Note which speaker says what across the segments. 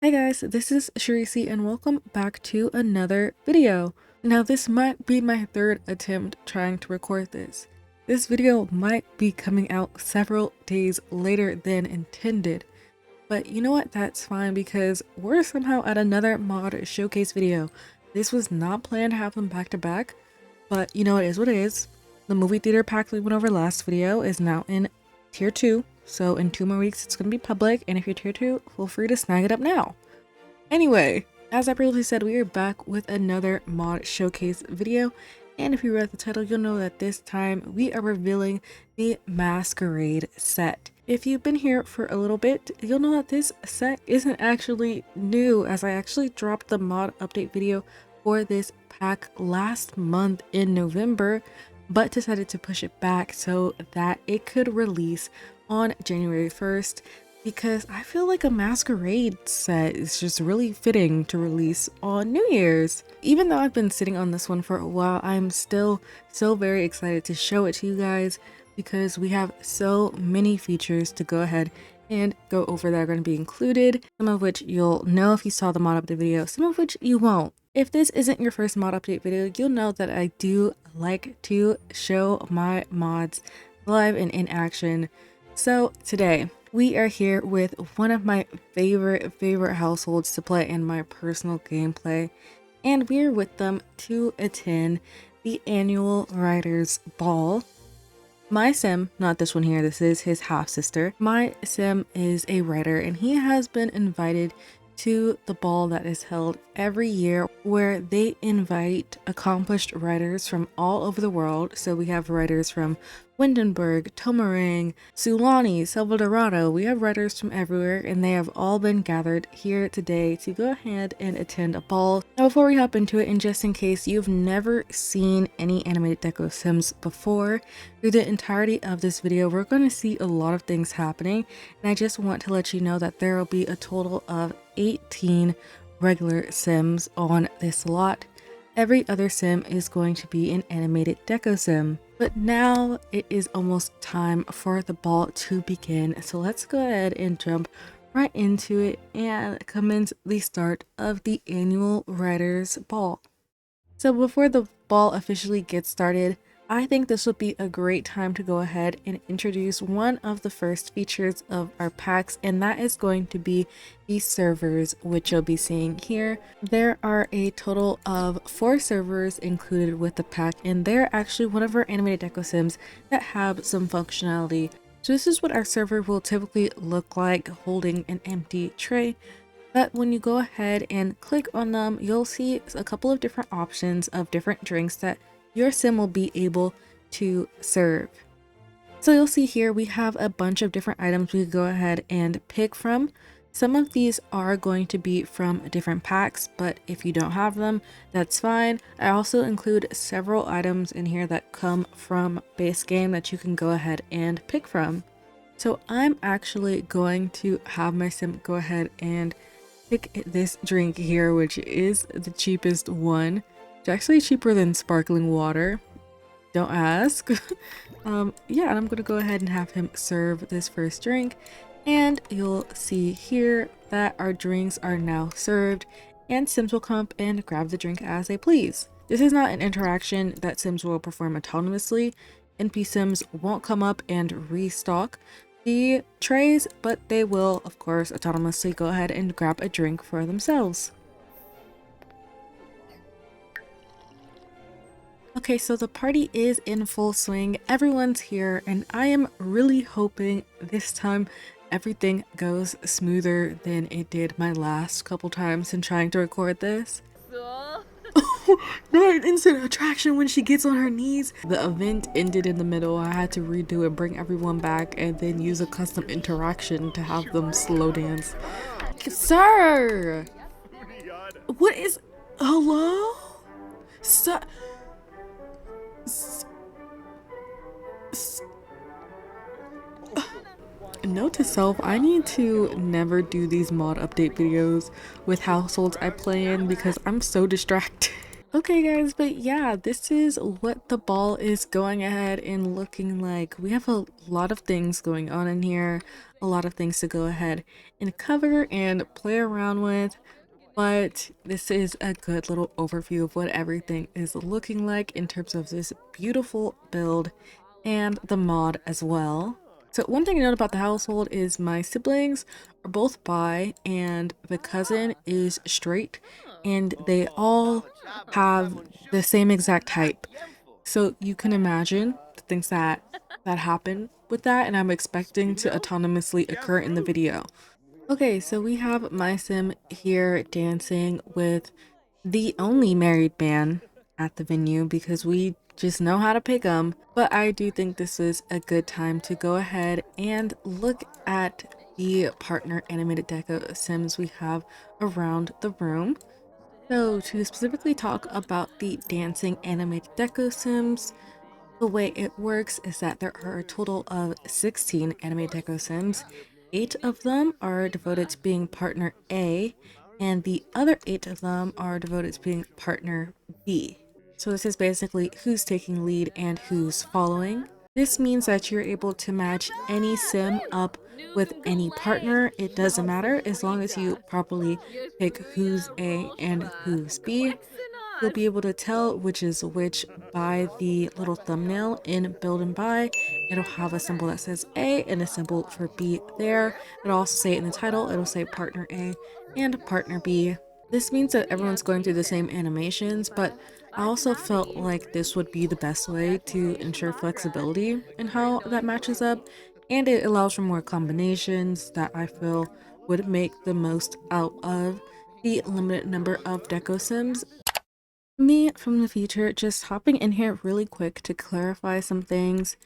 Speaker 1: Hey guys, this is Secrecy and welcome back to another video. Now this might be my third attempt trying to record this. This video might be coming out several days later than intended. But you know what, that's fine because we're somehow at another mod showcase video. This was not planned to happen back to back, but you know it is what it is. The movie theater pack we went over last video is now in tier 2. So in 2 more weeks, it's going to be public, and if you're tier 2, feel free to snag it up now. Anyway, as I previously said, we are back with another mod showcase video, and if you read the title, you'll know that this time we are revealing the Masquerade set. If you've been here for a little bit, you'll know that this set isn't actually new, as I actually dropped the mod update video for this pack last month in November, but decided to push it back so that it could release on January 1st, because I feel like a Masquerade set is just really fitting to release on New Year's. Even though I've been sitting on this one for a while, I'm still so very excited to show it to you guys because we have so many features to go ahead and go over that are going to be included, some of which you'll know if you saw the mod update video, some of which you won't. If this isn't your first mod update video, you'll know that I do like to show my mods live and in action. So today we are here with one of my favorite households to play in my personal gameplay, and we're with them to attend the annual Writers Ball. My sim, not this one here, this is his half sister. My sim is a writer and he has been invited to the ball that is held every year, where they invite accomplished writers from all over the world. So we have writers from Windenburg, Tomarang, Sulani, Salvadorado. We have writers from everywhere, and they have all been gathered here today to go ahead and attend a ball. Now before we hop into it, and just in case you've never seen any animated Deco sims before, through the entirety of this video we're going to see a lot of things happening, and I just want to let you know that there will be a total of 18 regular sims on this lot. Every other sim is going to be an animated Deco sim. But now it is almost time for the ball to begin, so let's go ahead and jump right into it and commence the start of the annual Writers Ball. So before the ball officially gets started, I think this would be a great time to go ahead and introduce one of the first features of our packs, and that is going to be the servers, which you'll be seeing here. There are a total of 4 servers included with the pack, and they're actually one of our animated Deco sims that have some functionality. So this is what our server will typically look like, holding an empty tray. But when you go ahead and click on them, you'll see a couple of different options of different drinks that your sim will be able to serve. So you'll see here we have a bunch of different items we could go ahead and pick from. Some of these are going to be from different packs, but if you don't have them, that's fine. I also include several items in here that come from base game that you can go ahead and pick from. So I'm actually going to have my sim go ahead and pick this drink here, which is the cheapest one. It's actually cheaper than sparkling water. Don't ask. Yeah, and I'm gonna go ahead and have him serve this first drink, and you'll see here that our drinks are now served, and sims will come up and grab the drink as they please. This is not an interaction that sims will perform autonomously. NP sims won't come up and restock the trays, but they will of course autonomously go ahead and grab a drink for themselves. Okay, so the party is in full swing, everyone's here, and I am really hoping this time everything goes smoother than it did my last couple times in trying to record this. That instant attraction when she gets on her knees. The event ended in the middle. I had to redo it, bring everyone back, and then use a custom interaction to have them slow dance. Sir! What is... Hello? Sir... Note to self, I need to never do these mod update videos with households I play in because I'm so distracted. Okay guys, but yeah, this is what the ball is going ahead and looking like. We have a lot of things going on in here, a lot of things to go ahead and cover and play around with, but this is a good little overview of what everything is looking like in terms of this beautiful build and the mod as well. So one thing to note about the household is my siblings are both bi and the cousin is straight, and they all have the same exact type. So you can imagine the things that happen with that, and I'm expecting to autonomously occur in the video. Okay, so we have my sim here dancing with the only married man at the venue because we just know how to pick them. But I do think this is a good time to go ahead and look at the partner animated deco sims we have around the room. So to specifically talk about the dancing animated deco sims, the way it works is that there are a total of 16 anime deco sims. 8 of them are devoted to being partner A, and the other 8 of them are devoted to being partner B. So this is basically who's taking lead and who's following. This means that you're able to match any sim up with any partner. It doesn't matter as long as you properly pick who's A and who's B. You'll be able to tell which is which by the little thumbnail in build and buy. It'll have a symbol that says A and a symbol for B there. It'll also say it in the title, it'll say partner A and partner B. This means that everyone's going through the same animations, but I also felt like this would be the best way to ensure flexibility in how that matches up, and it allows for more combinations that I feel would make the most out of the limited number of deco sims. Me from the future, just hopping in here really quick to clarify some things.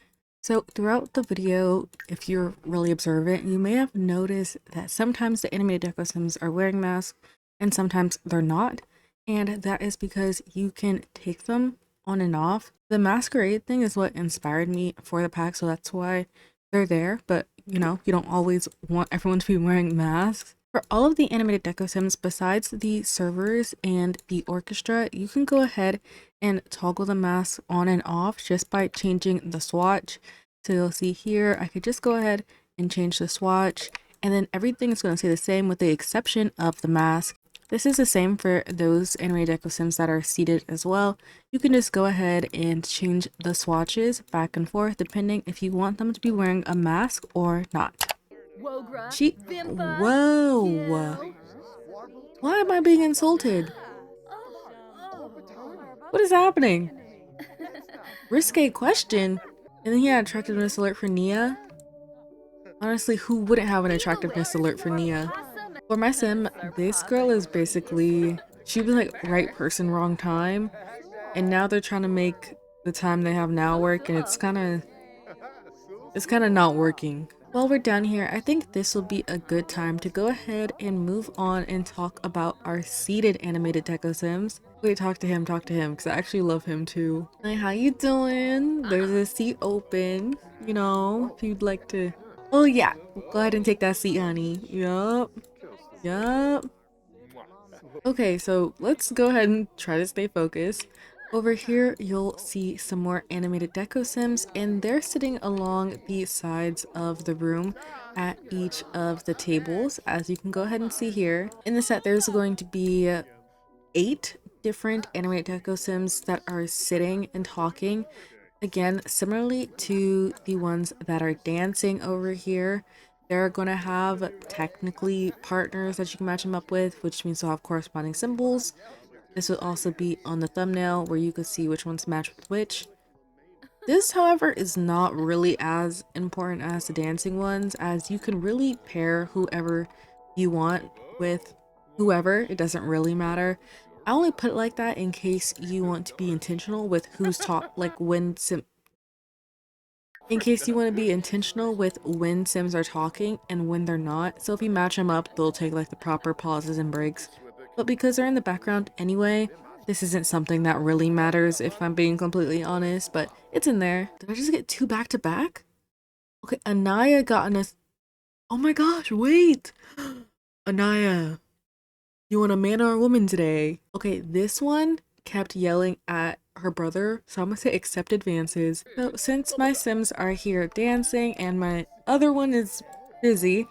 Speaker 1: So throughout the video, if you're really observant, you may have noticed that sometimes the animated deco sims are wearing masks and sometimes they're not. And that is because you can take them on and off. The masquerade thing is what inspired me for the pack, so that's why they're there. But you know, you don't always want everyone to be wearing masks. For all of the animated deco sims, besides the servers and the orchestra, you can go ahead and toggle the mask on and off just by changing the swatch. So you'll see here, I could just go ahead and change the swatch, and then everything is going to stay the same with the exception of the mask. This is the same for those animated deco sims that are seated as well. You can just go ahead and change the swatches back and forth depending if you want them to be wearing a mask or not. She. Whoa! Why am I being insulted? What is happening? Risque question. And then he had attractiveness alert for Nia. Honestly, who wouldn't have an attractiveness alert for Nia? For my sim, this girl is basically, she was like right person, wrong time. And now they're trying to make the time they have now work, and it's kind of not working. While we're down here, I think this will be a good time to go ahead and move on and talk about our seated animated deco sims. Wait, talk to him, because I actually love him too. Hi, how you doing? There's a seat open, you know, if you'd like to. Oh yeah, go ahead and take that seat, honey. Yup, yup. Okay, so let's go ahead and try to stay focused. Over here, you'll see some more animated deco sims, and they're sitting along the sides of the room at each of the tables, as you can go ahead and see here. In the set, there's going to be 8 different animated deco sims that are sitting and talking. Again, similarly to the ones that are dancing over here, they're going to have technically partners that you can match them up with, which means they'll have corresponding symbols. This will also be on the thumbnail where you can see which ones match with which. This, however, is not really as important as the dancing ones, as you can really pair whoever you want with whoever. It doesn't really matter. I only put it like that in case you want to be intentional with who's taught, like in case you want to be intentional with when sims are talking and when they're not. So if you match them up, they'll take like the proper pauses and breaks. But because they're in the background anyway, this isn't something that really matters if I'm being completely honest, but it's in there. Did I just get 2 back to back? Okay, Anaya got an oh my gosh, wait! Anaya, you want a man or a woman today? Okay, this one kept yelling at her brother, so I'm gonna say accept advances. So since my Sims are here dancing and my other one is busy,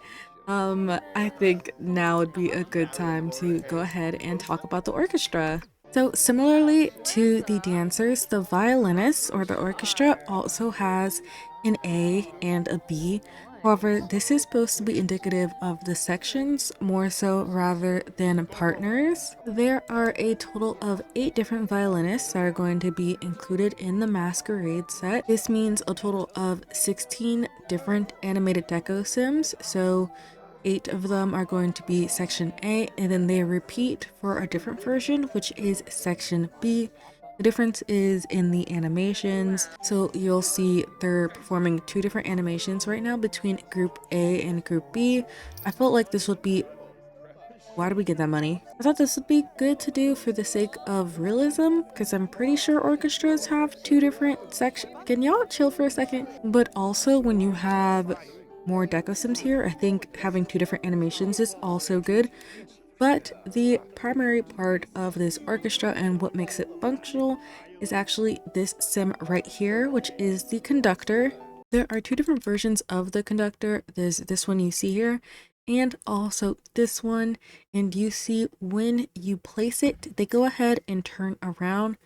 Speaker 1: I think now would be a good time to go ahead and talk about the orchestra. So similarly to the dancers, the violinists or the orchestra also has an A and a B. However, this is supposed to be indicative of the sections more so rather than partners. There are a total of 8 different violinists that are going to be included in the Masquerade set. This means a total of 16 different animated deco sims. So 8 of them are going to be section A, and then they repeat for a different version, which is section B. The difference is in the animations. So you'll see they're performing 2 different animations right now between group A and group B. I felt like this would be, why do we get that money? I thought this would be good to do for the sake of realism, because I'm pretty sure orchestras have 2 different sections. Can y'all chill for a second? But also when you have more deco sims here, I think having 2 different animations is also good. But the primary part of this orchestra and what makes it functional is actually this sim right here, which is the conductor. There are 2 different versions of the conductor. There's this one you see here and also this one, and you see when you place it, they go ahead and turn around.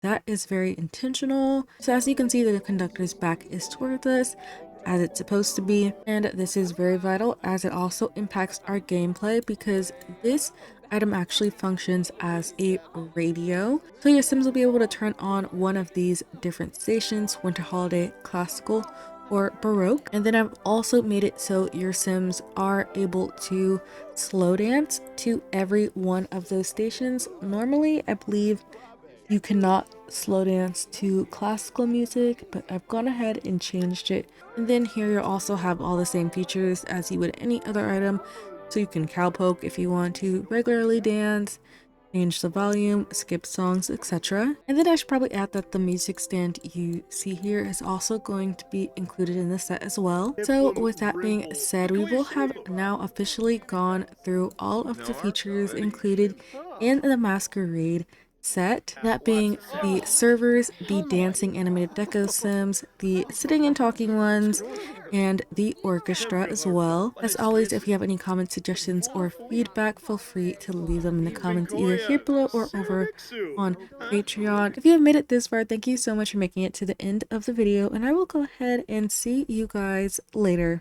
Speaker 1: That is very intentional. So as you can see, the conductor's back is towards us as it's supposed to be, and this is very vital as it also impacts our gameplay because this item actually functions as a radio. So your sims will be able to turn on one of these different stations: winter holiday, classical, or baroque. And then I've also made it so your sims are able to slow dance to every one of those stations. Normally I believe you cannot slow dance to classical music, but I've gone ahead and changed it. And then here you'll also have all the same features as you would any other item. So you can cowpoke if you want to regularly dance, change the volume, skip songs, etc. And then I should probably add that the music stand you see here is also going to be included in the set as well. So with that being said, we will have now officially gone through all of the features included in the Masquerade set, that being the servers, the dancing animated deco sims, the sitting and talking ones, and the orchestra as well. As always, if you have any comments, suggestions, or feedback, feel free to leave them in the comments either here below or over on Patreon. If you have made it this far, thank you so much for making it to the end of the video, and I will go ahead and see you guys later.